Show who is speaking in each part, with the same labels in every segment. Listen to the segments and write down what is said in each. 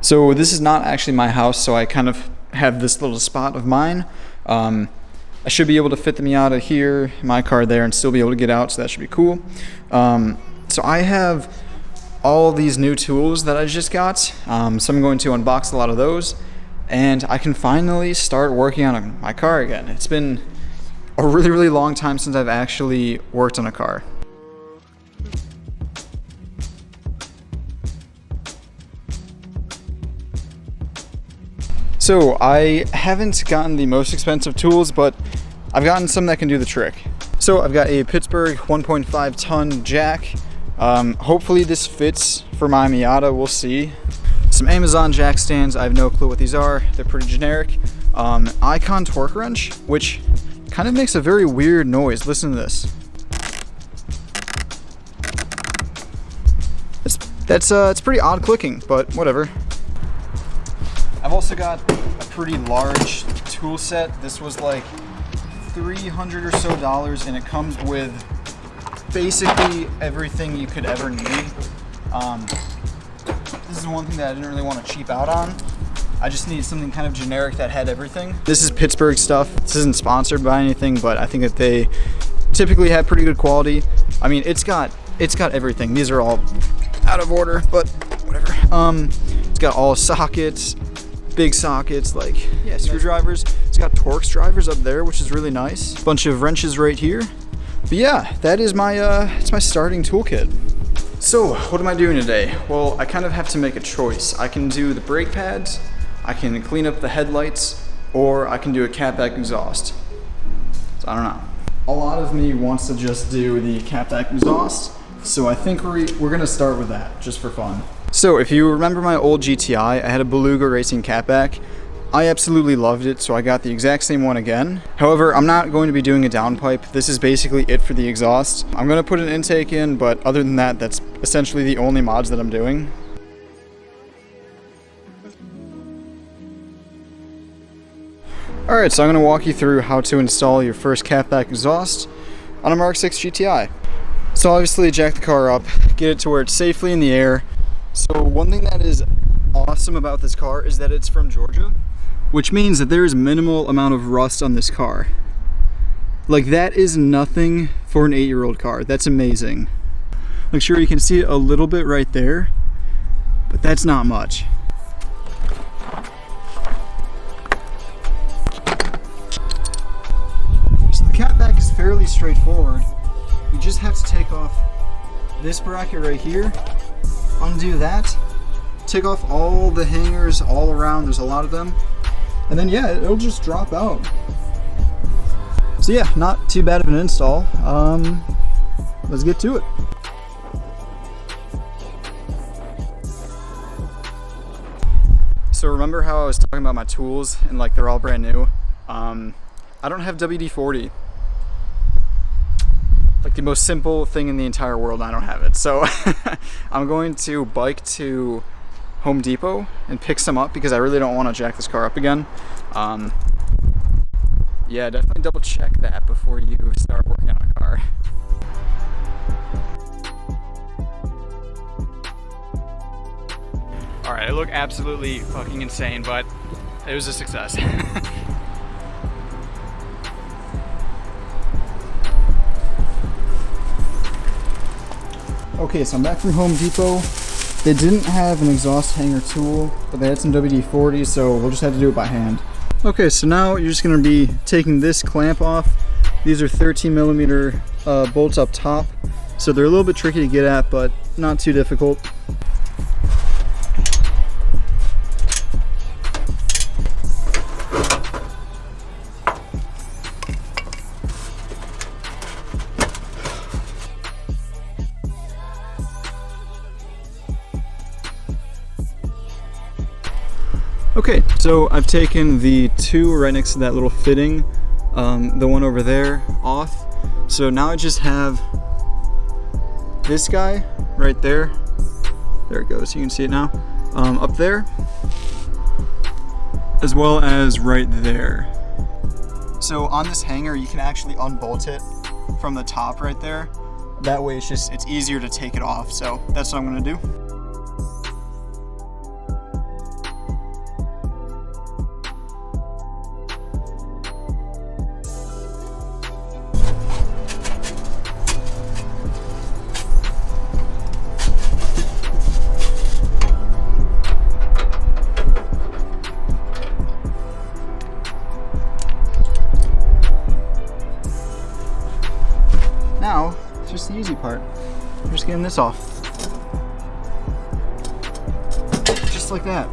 Speaker 1: So this is not actually my house, so I kind of have this little spot of mine. I should be able to fit the Miata here, my car there, and still be able to get out, so that should be cool. So I have all these new tools that I just got, so I'm going to unbox a lot of those, and I can finally start working on my car again. It's been a really long time since I've actually worked on a car. So I haven't gotten the most expensive tools, but I've gotten some that can do the trick. So I've got a Pittsburgh 1.5 ton jack. Hopefully this fits for my Miata, we'll see. Some Amazon jack stands, I have no clue what these are. They're pretty generic. Icon torque wrench, which kind of makes a very weird noise. Listen to this. It's pretty odd clicking, but whatever. I've also got a pretty large tool set. This was like $300 or so, and it comes with basically everything you could ever need. This is one thing that I didn't really want to cheap out on. I just needed something kind of generic that had everything. This is Pittsburgh stuff. This isn't sponsored by anything, but I think that they typically have pretty good quality. I mean, it's got everything. These are all out of order, but whatever. It's got all sockets, big sockets, like, yeah, screwdrivers. It's got Torx drivers up there, which is really nice. Bunch of wrenches right here. But yeah, that is my it's my starting toolkit. So what am I doing today? Well, I kind of have to make a choice. I can do the brake pads, I can clean up the headlights, or I can do a catback exhaust. So I don't know. A lot of me wants to just do the catback exhaust, so I think we're gonna start with that, just for fun. So if you remember my old GTI, I had a Beluga Racing catback. I absolutely loved it, so I got the exact same one again. However, I'm not going to be doing a downpipe. This is basically it for the exhaust. I'm gonna put an intake in, but other than that, that's essentially the only mods that I'm doing. Alright, so I'm gonna walk you through how to install your first catback exhaust on a MK6 GTI. So obviously jack the car up, get it to where it's safely in the air. So one thing that is awesome about this car is that it's from Georgia, which means that there is minimal amount of rust on this car. Like, that is nothing for an 8-year-old car. That's amazing. Like, sure, you can see it a little bit right there, but that's not much. So the catback is fairly straightforward. You just have to take off this bracket right here, undo that, take off all the hangers all around, there's a lot of them, and then yeah, it'll just drop out. So yeah, not too bad of an install. Let's get to it. So remember how I was talking about my tools and like they're all brand new? I don't have WD-40. Like the most simple thing in the entire world, I don't have it. So I'm going to bike to Home Depot and pick some up because I really don't want to jack this car up again. Yeah, definitely double check that before you start working on a car. Alright, I look absolutely fucking insane, but it was a success. Okay, so I'm back from Home Depot. They didn't have an exhaust hanger tool, but they had some WD-40, so we'll just have to do it by hand. Okay, so now you're just going to be taking this clamp off. These are 13mm bolts up top, so they're a little bit tricky to get at, but not too difficult. Okay, so I've taken the two right next to that little fitting, the one over there, off. So now I just have this guy right there. There it goes, you can see it now. Up there, as well as right there. So on this hanger, you can actually unbolt it from the top right there. That way it's easier to take it off. So that's what I'm gonna do. easy part. I'm just getting this off. Just like that.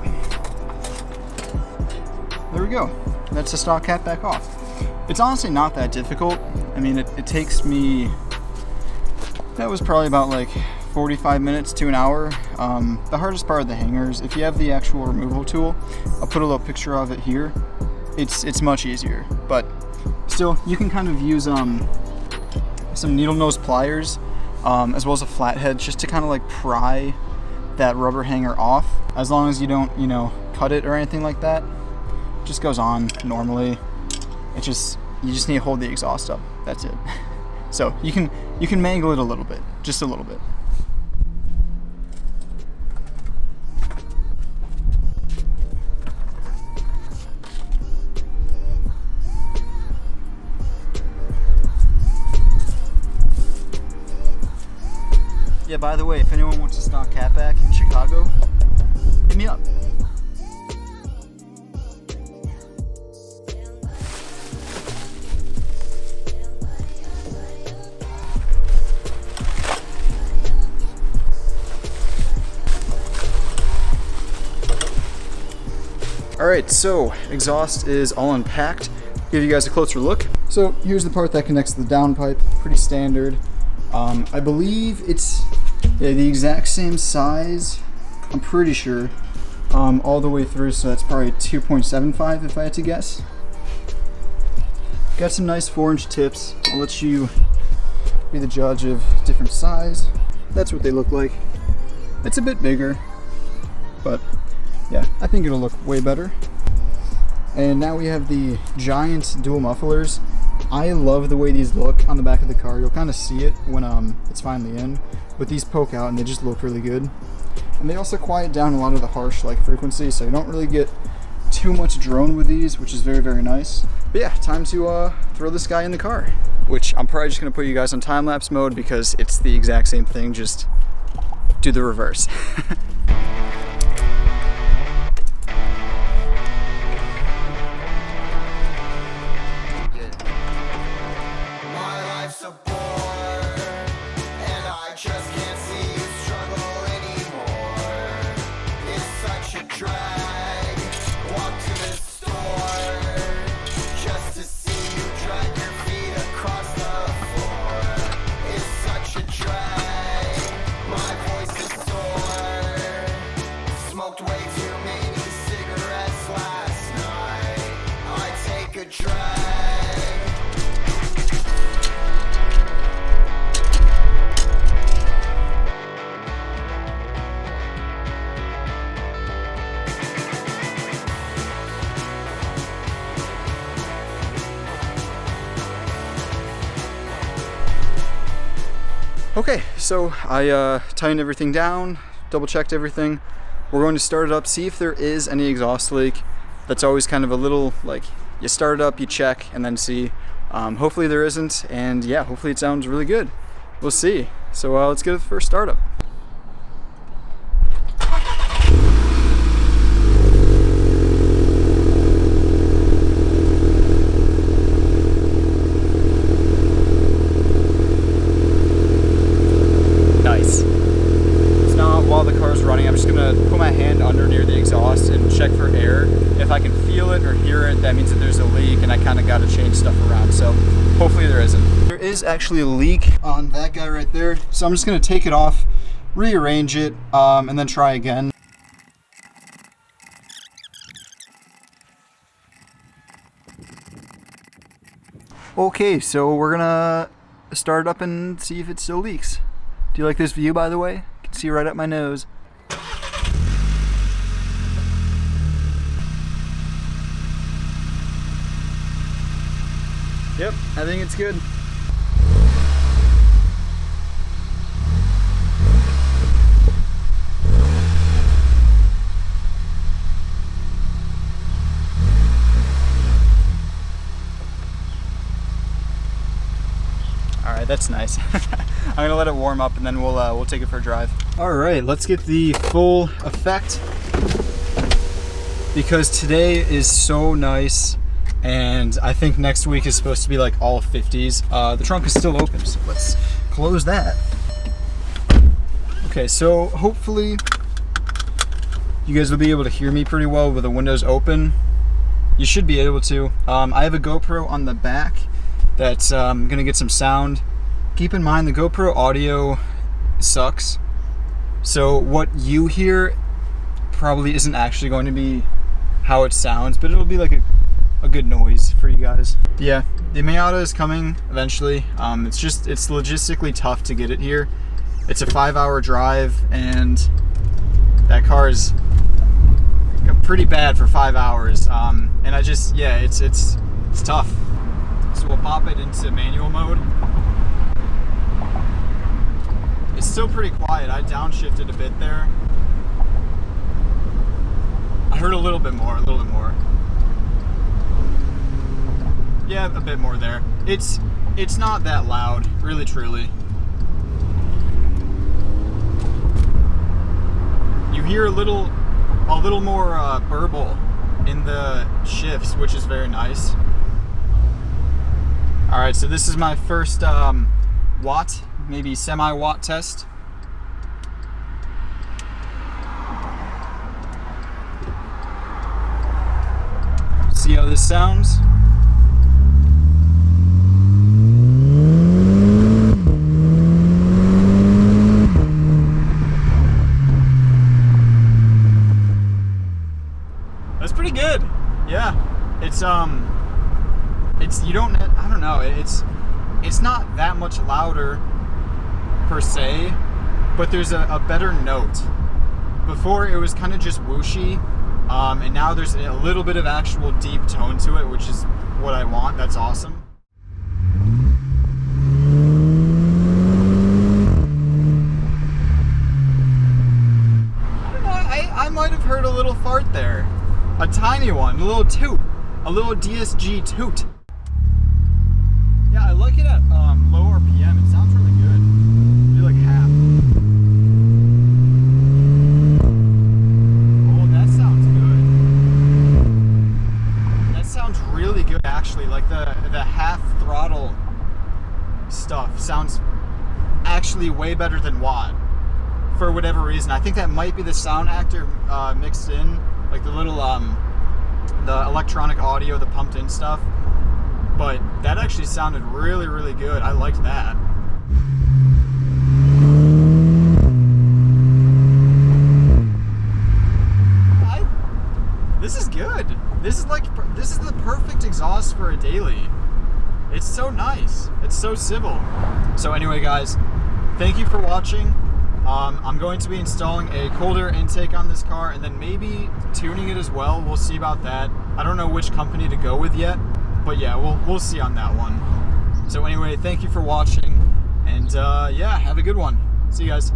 Speaker 1: There we go. That's the stock Catback off. It's honestly not that difficult. I mean, it takes me, that was probably about like 45 minutes to an hour. The hardest part of the hangers, if you have the actual removal tool, I'll put a little picture of it here. It's much easier, but still, you can kind of use some needle nose pliers, as well as a flathead, just to kind of like pry that rubber hanger off. As long as you don't, you know, cut it or anything like that, it just goes on normally. You just need to hold the exhaust up. That's it. So you can mangle it a little bit, just a little bit. Yeah, by the way, if anyone wants to stock Catback in Chicago, hit me up. Alright, so exhaust is all unpacked. Give you guys a closer look. So here's the part that connects to the downpipe. Pretty standard. I believe it's the exact same size, I'm pretty sure, all the way through, so that's probably 2.75 if I had to guess. Got some nice 4-inch tips. I'll let you be the judge of different size. That's what they look like. It's a bit bigger, but yeah, I think it'll look way better. And now we have the giant dual mufflers. I love the way these look on the back of the car. You'll kind of see it when it's finally in, but these poke out and they just look really good. And they also quiet down a lot of the harsh frequency, so you don't really get too much drone with these, which is very, very nice. But yeah, time to throw this guy in the car, which I'm probably just gonna put you guys on time-lapse mode because it's the exact same thing, just do the reverse. Okay, so I tightened everything down, double checked everything. We're going to start it up, see if there is any exhaust leak. That's always kind of a little, like, you start it up, you check, and then see. Hopefully there isn't, and yeah, hopefully it sounds really good. We'll see. So let's get the first startup. For air. If I can feel it or hear it, that means that there's a leak and I kind of got to change stuff around. So hopefully there isn't. There is actually a leak on that guy right there. So I'm just going to take it off, rearrange it, and then try again. Okay, so we're going to start it up and see if it still leaks. Do you like this view, by the way? You can see right up my nose. Yep, I think it's good. All right, that's nice. I'm gonna let it warm up and then we'll take it for a drive. All right, let's get the full effect because today is so nice. And I think next week is supposed to be like all 50s. The trunk is still open, so let's close that. Okay, so hopefully you guys will be able to hear me pretty well with the windows open. You should be able to. I have a GoPro on the back that's gonna get some sound. Keep in mind the GoPro audio sucks, so what you hear probably isn't actually going to be how it sounds, but it'll be like a good noise for you guys. Yeah, the Miata is coming eventually. It's logistically tough to get it here. It's a 5-hour drive, and that car is pretty bad for 5 hours. And I just, yeah, it's tough. So we'll pop it into manual mode. It's still pretty quiet. I downshifted a bit there. I heard a little bit more. Yeah, a bit more there. It's not that loud, really, truly. You hear a little more burble in the shifts, which is very nice. All right, so this is my first watt, maybe semi-watt test. See how this sounds. That's pretty good. Yeah, I don't know, it's not that much louder per se, but there's a better note. Before it was kind of just whooshy, and now there's a little bit of actual deep tone to it, which is what I want. That's awesome. I don't know, I might have heard a little fart there. A tiny one, a little toot, a little DSG toot. Yeah, I like it at low RPM. It sounds really good. Maybe like half. Oh, that sounds good. That sounds really good, actually. Like the half throttle stuff sounds actually way better than Watt for whatever reason. I think that might be the Soundaktor mixed in. Like the little, the electronic audio, the pumped in stuff. But that actually sounded really, really good. I liked that. This is good. This is the perfect exhaust for a daily. It's so nice. It's so civil. So anyway, guys, thank you for watching. I'm going to be installing a cold air intake on this car and then maybe tuning it as well. We'll see about that. I don't know which company to go with yet, but yeah, we'll see on that one. So anyway, thank you for watching, and yeah, have a good one. See you guys.